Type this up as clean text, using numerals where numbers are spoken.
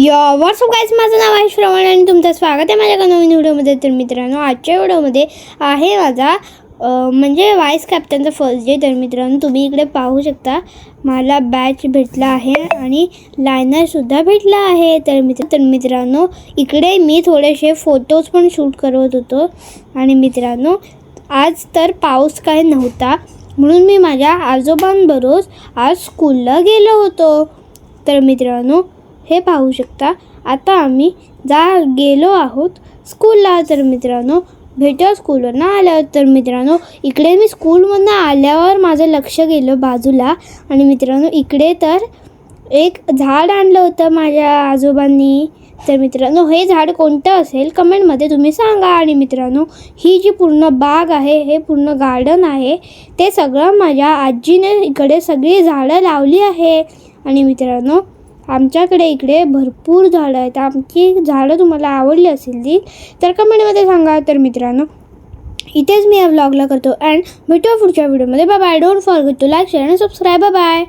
WhatsApp guys, माझं नाव आहे श्रवण आणि तुमचं स्वागत आहे माझ्या नवीन व्हिडिओमध्ये. तर मित्रांनो, आजच्या व्हिडिओमध्ये आहे माझा म्हणजे वाईस कॅप्टनचा फर्स्ट डे. तर मित्रांनो, तुम्ही इकडे पाहू शकता मला बॅच भेटला आहे आणि लायनरसुद्धा भेटला आहे. तर मित्रांनो, इकडे मी थोडेसे फोटोज पण शूट करत होतो. आणि मित्रांनो, आज तर पाऊस काय नव्हता म्हणून मी माझ्या आजोबांबरोबर आज स्कूलला गेलो होतो. तर मित्रांनो, हे पाहू शकता आता आम्ही गेलो आहोत स्कूलला. तर मित्रांनो, भेटूया स्कूलवरनं आल्यावर. तर मित्रांनो, इकडे मी स्कूलमधनं आल्यावर माझं लक्ष गेलं बाजूला आणि मित्रांनो, इकडे तर एक झाड आणलं होतं माझ्या आजोबांनी. तर मित्रांनो, हे झाड कोणतं असेल कमेंटमध्ये तुम्ही सांगा. आणि मित्रांनो, ही जी पूर्ण बाग आहे, हे पूर्ण गार्डन आहे, ते सगळं माझ्या आजीने इकडे सगळी झाडं लावली आहे. आणि मित्रांनो, आमच्याकडे इकडे भरपूर झाडं आहेत. आमची झाडं तुम्हाला आवडली असतील तर कमेंटमध्ये सांगा. तर मित्रांनो, इथेच मी या व्लॉगला करतो अँड भेटूया पुढच्या व्हिडिओमध्ये. Bye bye. Don't forget to like, share आणि सबस्क्राईब. बाय.